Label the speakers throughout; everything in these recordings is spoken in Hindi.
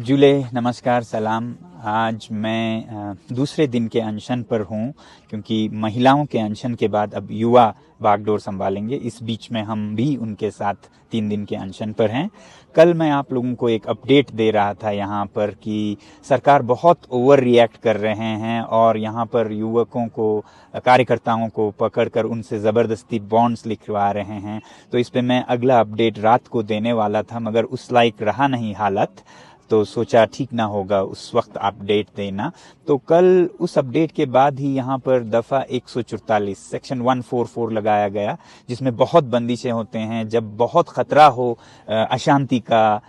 Speaker 1: जुले नमस्कार सलाम। आज मैं दूसरे दिन के अनशन पर हूँ क्योंकि महिलाओं के अनशन के बाद अब युवा बागडोर संभालेंगे। इस बीच में हम भी उनके साथ 3 दिन के अनशन पर हैं। कल मैं आप लोगों को एक अपडेट दे रहा था यहाँ पर कि सरकार बहुत ओवर रिएक्ट कर रहे हैं और यहाँ पर युवकों को, कार्यकर्ताओं को पकड़कर उनसे ज़बरदस्ती बॉन्ड्स लिखवा रहे हैं। तो इस पे मैं अगला अपडेट रात को देने वाला था, मगर उस लायक रहा नहीं हालत, तो सोचा ठीक ना होगा उस वक्त अपडेट देना। तो कल उस अपडेट के बाद ही यहाँ पर दफ़ा 144 सेक्शन 144 लगाया गया, जिसमें बहुत बंदिशें होते हैं। जब बहुत खतरा हो अशांति का,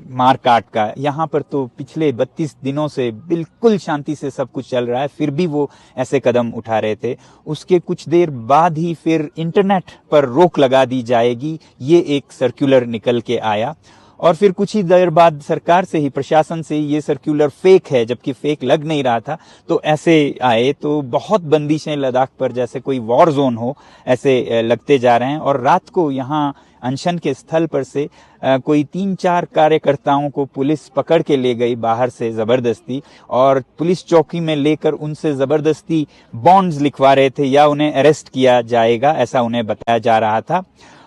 Speaker 1: मार काट का, यहाँ पर तो पिछले 32 दिनों से बिल्कुल शांति से सब कुछ चल रहा है, फिर भी वो ऐसे कदम उठा रहे थे। उसके कुछ देर बाद ही फिर इंटरनेट पर रोक लगा दी जाएगी, ये एक सर्कुलर निकल के आया। और फिर कुछ ही देर बाद सरकार से ही, प्रशासन से ही ये सर्कुलर फेक है, जबकि फेक लग नहीं रहा था, तो ऐसे आए। तो बहुत बंदिशें लद्दाख पर जैसे कोई वॉर जोन हो ऐसे लगते जा रहे हैं। और रात को यहाँ अनशन के स्थल पर से कोई 3-4 कार्यकर्ताओं को पुलिस पकड़ के ले गई बाहर से ज़बरदस्ती, और पुलिस चौकी में लेकर उनसे ज़बरदस्ती बॉन्ड्स लिखवा रहे थे या उन्हें अरेस्ट किया जाएगा, ऐसा उन्हें बताया जा रहा था।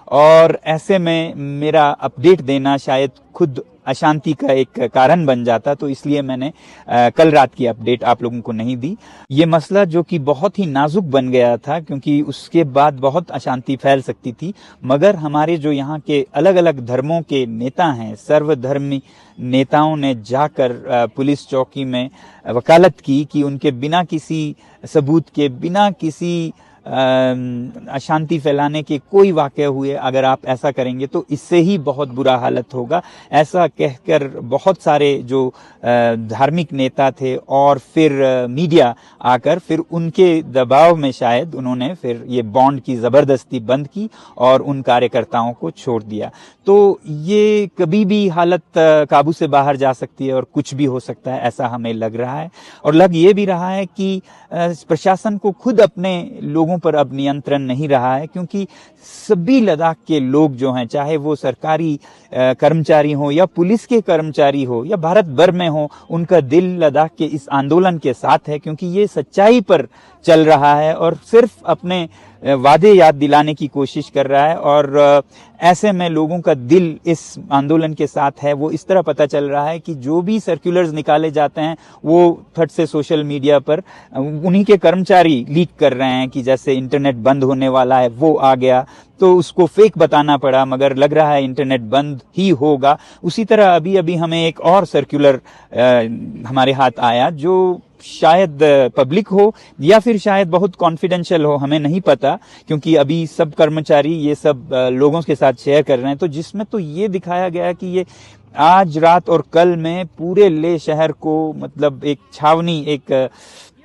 Speaker 1: और ऐसे में मेरा अपडेट देना शायद खुद अशांति का एक कारण बन जाता, तो इसलिए मैंने कल रात की अपडेट आप लोगों को नहीं दी। ये मसला जो कि बहुत ही नाजुक बन गया था, क्योंकि उसके बाद बहुत अशांति फैल सकती थी, मगर हमारे जो यहाँ के अलग अलग धर्मों के नेता हैं, सर्वधर्मी नेताओं ने जाकर पुलिस चौकी में वकालत की कि उनके बिना किसी सबूत के, बिना किसी अशांति फैलाने के कोई वाक़या हुए, अगर आप ऐसा करेंगे तो इससे ही बहुत बुरा हालत होगा। ऐसा कहकर बहुत सारे जो धार्मिक नेता थे और फिर मीडिया आकर फिर उनके दबाव में शायद उन्होंने फिर ये बॉन्ड की ज़बरदस्ती बंद की और उन कार्यकर्ताओं को छोड़ दिया। तो ये कभी भी हालत काबू से बाहर जा सकती है और कुछ भी हो सकता है, ऐसा हमें लग रहा है। और लग ये भी रहा है कि प्रशासन को खुद अपने लोगों पर अब नियंत्रण नहीं रहा है, क्योंकि सभी लद्दाख के लोग जो हैं, चाहे वो सरकारी कर्मचारी हो या पुलिस के कर्मचारी हो या भारत भर में हो, उनका दिल लद्दाख के इस आंदोलन के साथ है, क्योंकि ये सच्चाई पर चल रहा है और सिर्फ अपने वादे याद दिलाने की कोशिश कर रहा है। और ऐसे में लोगों का दिल इस आंदोलन के साथ है। वो इस तरह पता चल रहा है कि जो भी सर्कुलर्स निकाले जाते हैं वो फट से सोशल मीडिया पर उन्हीं के कर्मचारी लीक कर रहे हैं कि जैसे इंटरनेट बंद होने वाला है, वो आ गया तो उसको फेक बताना पड़ा, मगर लग रहा है इंटरनेट बंद ही होगा। उसी तरह अभी अभी हमें एक और सर्कुलर हमारे हाथ आया, जो शायद पब्लिक हो या फिर शायद बहुत कॉन्फिडेंशियल हो, हमें नहीं पता, क्योंकि अभी सब कर्मचारी ये सब लोगों के साथ शेयर कर रहे हैं। तो जिसमें तो ये दिखाया गया कि ये आज रात और कल में पूरे ले शहर को, मतलब एक छावनी, एक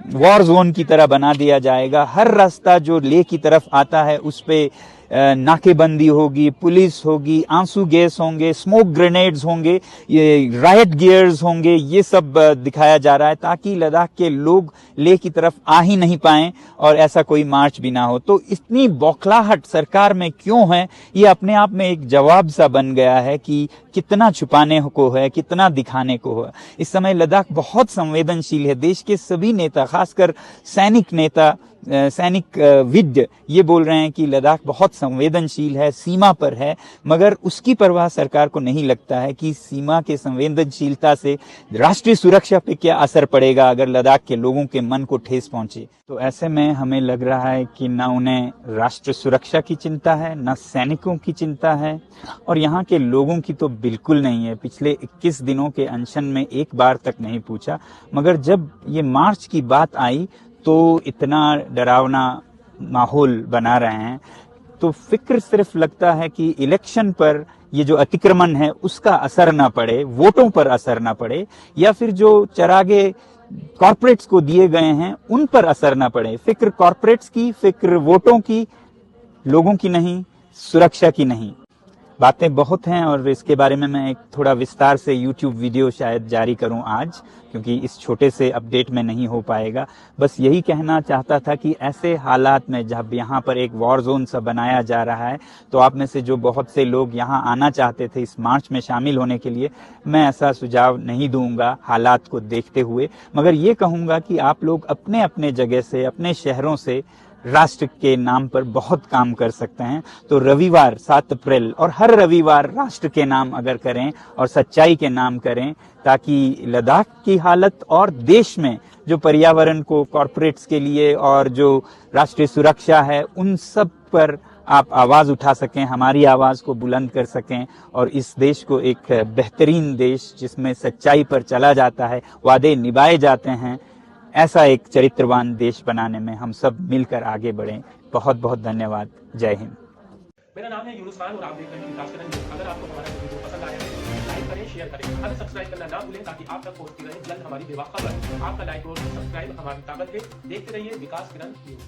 Speaker 1: वॉर जोन की तरह बना दिया जाएगा। हर रास्ता जो ले की तरफ आता है उस पे नाकेबंदी होगी, पुलिस होगी, आंसू गैस होंगे, स्मोक ग्रेनेड्स होंगे, ये रायट गियर्स होंगे, ये सब दिखाया जा रहा है ताकि लद्दाख के लोग लेह की तरफ आ ही नहीं पाएं और ऐसा कोई मार्च भी ना हो। तो इतनी बौखलाहट सरकार में क्यों है, ये अपने आप में एक जवाब सा बन गया है कि कितना छुपाने को है, कितना दिखाने को है। इस समय लद्दाख बहुत संवेदनशील है। देश के सभी नेता, खासकर सैनिक नेता, सैनिक विद ये बोल रहे हैं कि लद्दाख बहुत संवेदनशील है, सीमा पर है, मगर उसकी परवाह सरकार को नहीं लगता है कि सीमा के संवेदनशीलता से राष्ट्रीय सुरक्षा पे क्या असर पड़ेगा अगर लद्दाख के लोगों के मन को ठेस पहुंचे। तो ऐसे में हमें लग रहा है कि ना उन्हें राष्ट्र सुरक्षा की चिंता है, ना सैनिकों की चिंता है, और यहाँ के लोगों की तो बिल्कुल नहीं है। पिछले 21 दिनों के अनशन में एक बार तक नहीं पूछा, मगर जब ये मार्च की बात आई तो इतना डरावना माहौल बना रहे हैं। तो फिक्र सिर्फ लगता है कि इलेक्शन पर ये जो अतिक्रमण है उसका असर ना पड़े, वोटों पर असर ना पड़े, या फिर जो चरागे कॉर्पोरेट्स को दिए गए हैं उन पर असर ना पड़े। फिक्र कॉर्पोरेट्स की, फिक्र वोटों की, लोगों की नहीं, सुरक्षा की नहीं। बातें बहुत हैं और इसके बारे में मैं एक थोड़ा विस्तार से YouTube वीडियो शायद जारी करूं आज, क्योंकि इस छोटे से अपडेट में नहीं हो पाएगा। बस यही कहना चाहता था कि ऐसे हालात में जब यहाँ पर एक वॉर जोन सा बनाया जा रहा है, तो आप में से जो बहुत से लोग यहाँ आना चाहते थे इस मार्च में शामिल होने के लिए, मैं ऐसा सुझाव नहीं दूंगा हालात को देखते हुए, मगर ये कहूँगा कि आप लोग अपने अपने जगह से, अपने शहरों से राष्ट्र के नाम पर बहुत काम कर सकते हैं। तो रविवार 7 अप्रैल और हर रविवार राष्ट्र के नाम अगर करें और सच्चाई के नाम करें, ताकि लद्दाख की हालत और देश में जो पर्यावरण को कॉरपोरेट्स के लिए और जो राष्ट्रीय सुरक्षा है उन सब पर आप आवाज उठा सकें, हमारी आवाज को बुलंद कर सकें और इस देश को एक बेहतरीन देश जिसमें सच्चाई पर चला जाता है, वादे निभाए जाते हैं, ऐसा एक चरित्रवान देश बनाने में हम सब मिलकर आगे बढ़ें। बहुत बहुत धन्यवाद। जय हिंद।
Speaker 2: मेरा नाम है यूनुस खान और आप देख रहे हैं विकास किरण न्यूज़। अगर आपको हमारा वीडियो पसंद आया है लाइक करें, शेयर करें, हमें सब्सक्राइब करना ना भूलें ताकि आप तक पहुंचती रहे जल्द हमारी बेवा खबर। आपका लाइक और सब्सक्राइब हमारी ताकत है। देखते रहिए विकास किरण न्यूज़।